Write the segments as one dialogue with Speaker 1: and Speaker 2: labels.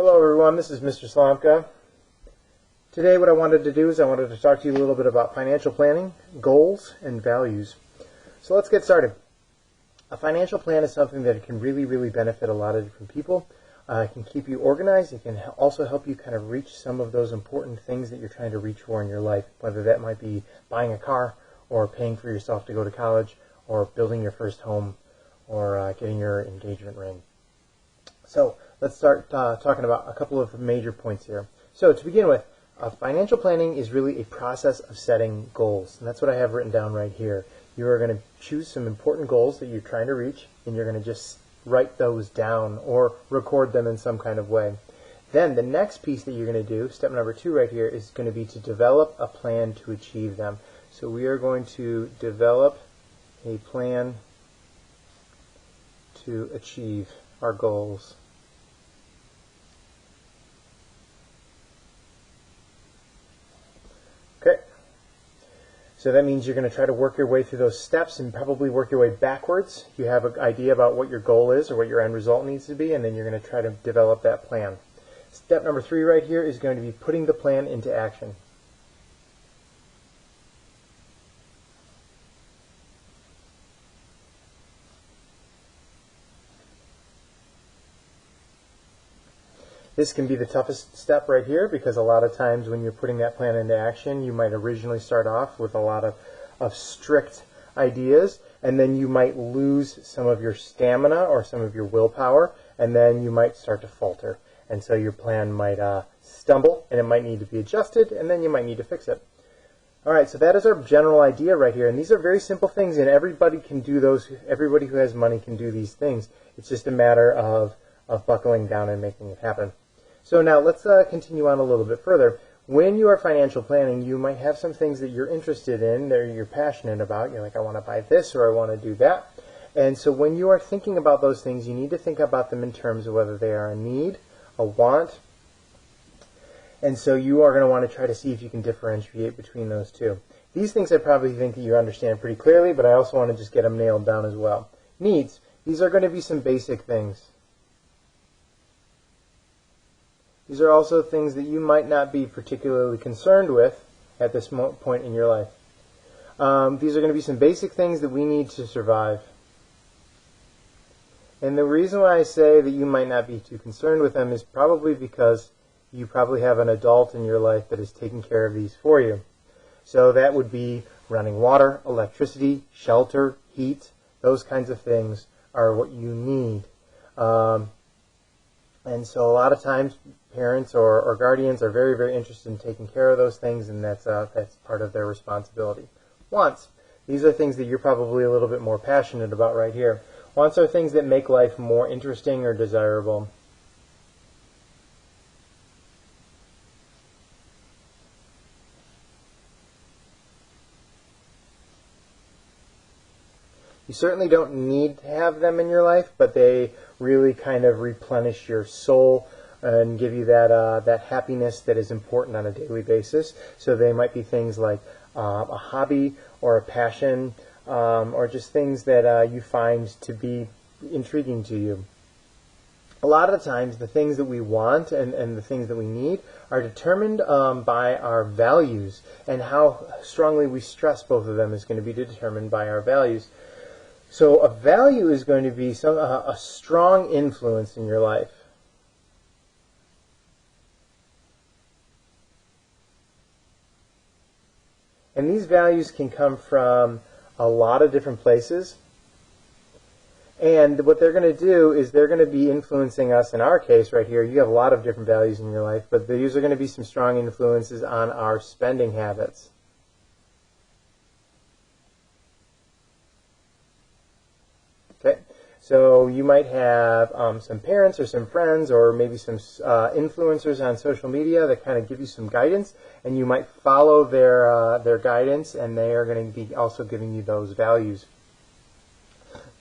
Speaker 1: Hello everyone, this is Mr. Slomka. Today what I wanted to do is I wanted to talk to you a little bit about financial planning, goals, and values. So let's get started. A financial plan is something that can really benefit a lot of different people. It can keep you organized. It can also help you kind of reach some of those important things that you're trying to reach for in your life, whether that might be buying a car or paying for yourself to go to college or building your first home or getting your engagement ring. So let's start talking about a couple of major points here. So to begin with, financial planning is really a process of setting goals. And that's what I have written down right here. You are going to choose some important goals that you're trying to reach, and you're going to just write those down or record them in some kind of way. Then the next piece that you're going to do, step number 2 right here, is going to be to develop a plan to achieve them. So we are going to develop a plan to achieve our goals. Okay, so that means you're going to try to work your way through those steps and probably work your way backwards. You have an idea about what your goal is or what your end result needs to be, and then you're going to try to develop that plan. Step number 3 right here is going to be putting the plan into action. This can be the toughest step right here because a lot of times when you're putting that plan into action, you might originally start off with a lot of strict ideas, and then you might lose some of your stamina or some of your willpower, and then you might start to falter. And so your plan might stumble, and it might need to be adjusted, and then you might need to fix it. All right, so that is our general idea right here, and these are very simple things, and everybody can do those. Everybody who has money can do these things. It's just a matter of buckling down and making it happen. So now let's continue on a little bit further. When you are financial planning, you might have some things that you're interested in, that you're passionate about. You're like, I want to buy this or I want to do that. And so when you are thinking about those things, you need to think about them in terms of whether they are a need, a want. And so you are going to want to try to see if you can differentiate between those two. These things I probably think that you understand pretty clearly, but I also want to just get them nailed down as well. Needs. These are going to be some basic things. These are also things that you might not be particularly concerned with at this point in your life. These are going to be some basic things that we need to survive. And the reason why I say that you might not be too concerned with them is probably because you probably have an adult in your life that is taking care of these for you. So that would be running water, electricity, shelter, heat. Those kinds of things are what you need. And so a lot of times parents or guardians are very interested in taking care of those things, and that's part of their responsibility. Wants. These are things that you're probably a little bit more passionate about right here. Wants are things that make life more interesting or desirable. You certainly don't need to have them in your life, but they really kind of replenish your soul and give you that happiness that is important on a daily basis. So they might be things like a hobby or a passion or just things that you find to be intriguing to you. A lot of the times the things that we want and the things that we need are determined by our values, and how strongly we stress both of them is going to be determined by our values. So a value is going to be a strong influence in your life. And these values can come from a lot of different places. And what they're going to do is they're going to be influencing us. In our case right here, you have a lot of different values in your life, but these are going to be some strong influences on our spending habits. Okay, so you might have some parents or some friends or maybe some influencers on social media that kind of give you some guidance, and you might follow their guidance, and they are going to be also giving you those values.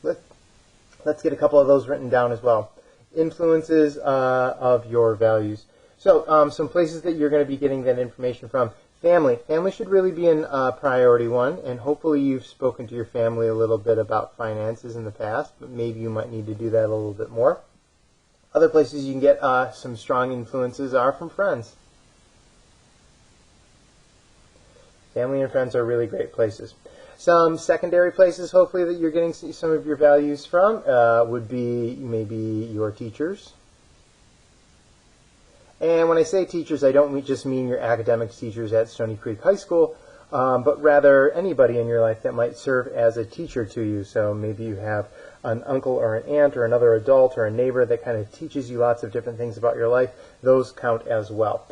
Speaker 1: Let's get a couple of those written down as well. Influences of your values. So some places that you're going to be getting that information from. Family. Family should really be in priority one, and hopefully you've spoken to your family a little bit about finances in the past, but maybe you might need to do that a little bit more. Other places you can get some strong influences are from friends. Family and friends are really great places. Some secondary places, hopefully, that you're getting some of your values from would be maybe your teachers. And when I say teachers, I don't just mean your academics teachers at Stony Creek High School, but rather anybody in your life that might serve as a teacher to you. So maybe you have an uncle or an aunt or another adult or a neighbor that kind of teaches you lots of different things about your life. Those count as well.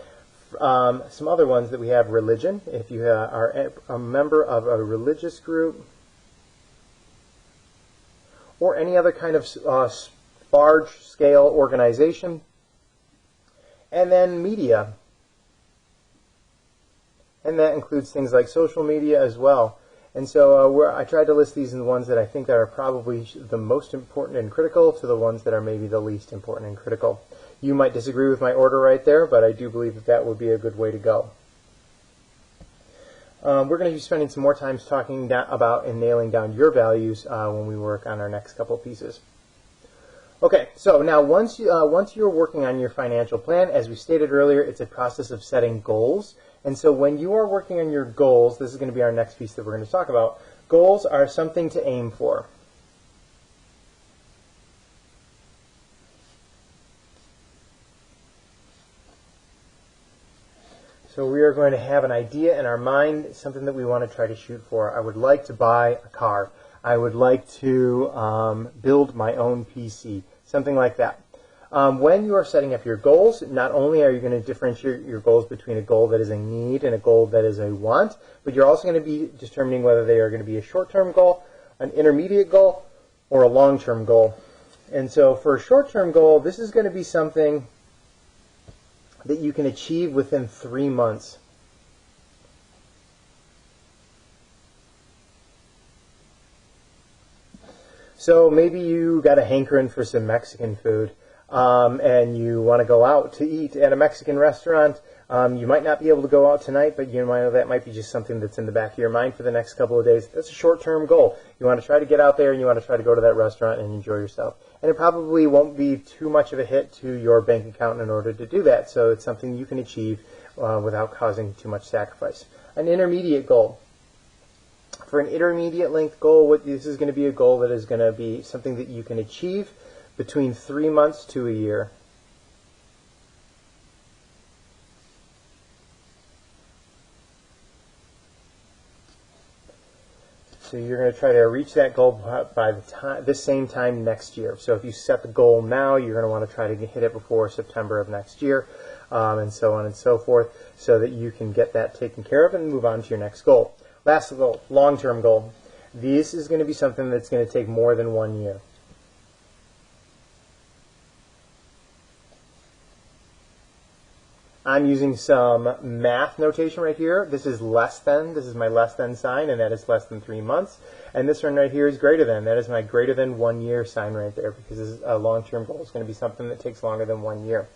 Speaker 1: Some other ones that we have: religion. If you are a member of a religious group or any other kind of large-scale organization. And then media. And that includes things like social media as well. And so I tried to list these in the ones that I think that are probably the most important and critical to the ones that are maybe the least important and critical. You might disagree with my order right there, but I do believe that that would be a good way to go. We're going to be spending some more time talking about and nailing down your values when we work on our next couple pieces. Okay, so now once you're working on your financial plan, as we stated earlier, it's a process of setting goals. And so when you are working on your goals, this is going to be our next piece that we're going to talk about. Goals are something to aim for. So we are going to have an idea in our mind, something that we want to try to shoot for. I would like to buy a car. I would like to build my own PC, something like that. When you are setting up your goals, not only are you going to differentiate your goals between a goal that is a need and a goal that is a want, but you're also going to be determining whether they are going to be a short-term goal, an intermediate goal, or a long-term goal. And so for a short-term goal, this is going to be something that you can achieve within 3 months. So maybe you got a hankering for some Mexican food, and you want to go out to eat at a Mexican restaurant. You might not be able to go out tonight, but you know that might be just something that's in the back of your mind for the next couple of days. That's a short-term goal. You want to try to get out there, and you want to try to go to that restaurant and enjoy yourself. And it probably won't be too much of a hit to your bank account in order to do that. So it's something you can achieve without causing too much sacrifice. An intermediate goal. For an intermediate length goal, this is going to be a goal that is going to be something that you can achieve between 3 months to a year. So you're going to try to reach that goal by this same time next year. So if you set the goal now, you're going to want to try to hit it before September of next year, and so on and so forth, so that you can get that taken care of and move on to your next goal. Last goal, long-term goal. This is going to be something that's going to take more than 1 year. I'm using some math notation right here. This is less than. This is my less than sign, and that is less than 3 months. And this one right here is greater than. That is my greater than 1 year sign right there, because this is a long-term goal. It's going to be something that takes longer than 1 year.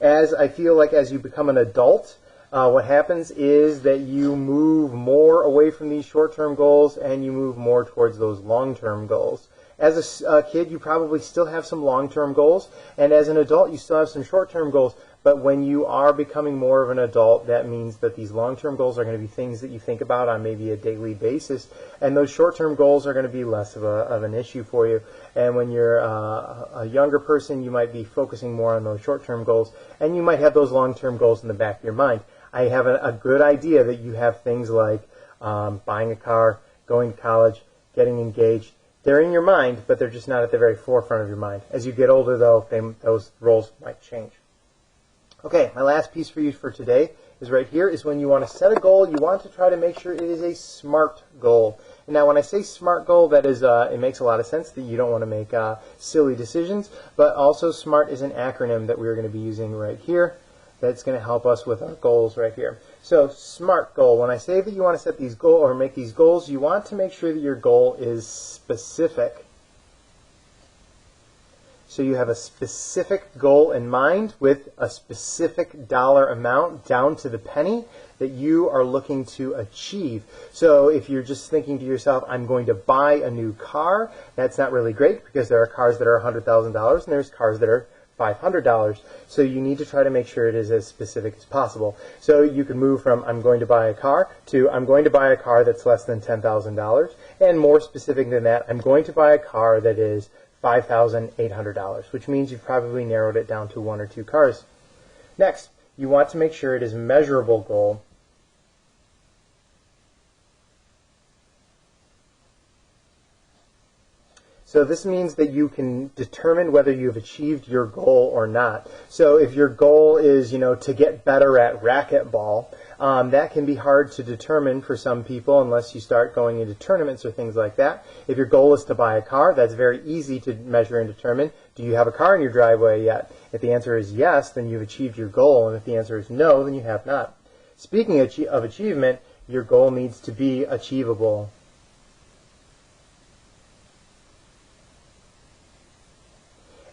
Speaker 1: As I feel like as you become an adult, what happens is that you move more away from these short-term goals and you move more towards those long-term goals. As a kid, you probably still have some long-term goals, and as an adult, you still have some short-term goals. But when you are becoming more of an adult, that means that these long-term goals are going to be things that you think about on maybe a daily basis, and those short-term goals are going to be less of an issue for you. And when you're a younger person, you might be focusing more on those short-term goals, and you might have those long-term goals in the back of your mind. I have a good idea that you have things like buying a car, going to college, getting engaged. They're in your mind, but they're just not at the very forefront of your mind. As you get older, though, those roles might change. Okay, my last piece for you for today is right here, is when you want to set a goal, you want to try to make sure it is a SMART goal. And now when I say SMART goal, that is, it makes a lot of sense that you don't want to make silly decisions, but also SMART is an acronym that we're going to be using right here that's going to help us with our goals right here. So SMART goal, when I say that you want to set these goals or make these goals, you want to make sure that your goal is specific. So you have a specific goal in mind with a specific dollar amount down to the penny that you are looking to achieve. So if you're just thinking to yourself, I'm going to buy a new car, that's not really great, because there are cars that are $100,000 and there's cars that are $500. So you need to try to make sure it is as specific as possible. So you can move from I'm going to buy a car to I'm going to buy a car that's less than $10,000, and more specific than that, I'm going to buy a car that is $5,800, which means you've probably narrowed it down to 1 or 2 cars. Next, you want to make sure it is a measurable goal. So this means that you can determine whether you've achieved your goal or not. So if your goal is, to get better at racquetball, that can be hard to determine for some people unless you start going into tournaments or things like that. If your goal is to buy a car, that's very easy to measure and determine. Do you have a car in your driveway yet? If the answer is yes, then you've achieved your goal, and if the answer is no, then you have not. Speaking of achievement, your goal needs to be achievable.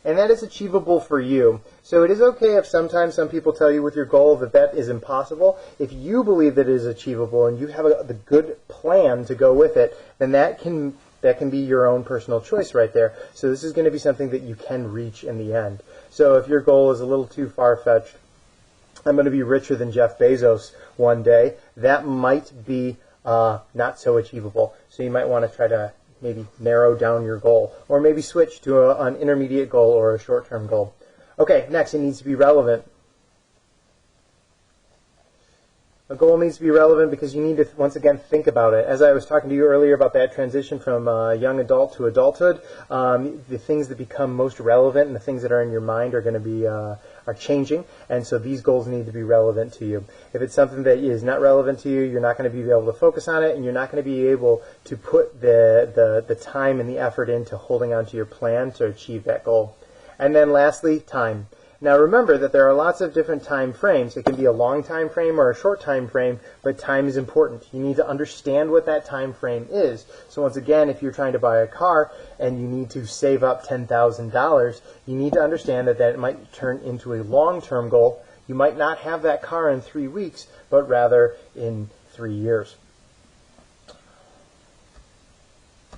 Speaker 1: And that is achievable for you. So it is okay if sometimes some people tell you with your goal that that is impossible. If you believe that it is achievable and you have the good plan to go with it, then that can be your own personal choice right there. So this is going to be something that you can reach in the end. So if your goal is a little too far-fetched, I'm going to be richer than Jeff Bezos one day, that might be not so achievable. So you might want to try to maybe narrow down your goal, or maybe switch to an intermediate goal or a short-term goal. Okay, next, it needs to be relevant. A goal needs to be relevant because you need to, once again, think about it. As I was talking to you earlier about that transition from young adult to adulthood, the things that become most relevant and the things that are in your mind are going to be are changing, and so these goals need to be relevant to you. If it's something that is not relevant to you, you're not going to be able to focus on it, and you're not going to be able to put the time and the effort into holding on to your plan to achieve that goal. And then lastly, time. Now remember that there are lots of different time frames. It can be a long time frame or a short time frame, but time is important. You need to understand what that time frame is. So once again, if you're trying to buy a car and you need to save up $10,000, you need to understand that that might turn into a long-term goal. You might not have that car in 3 weeks, but rather in 3 years.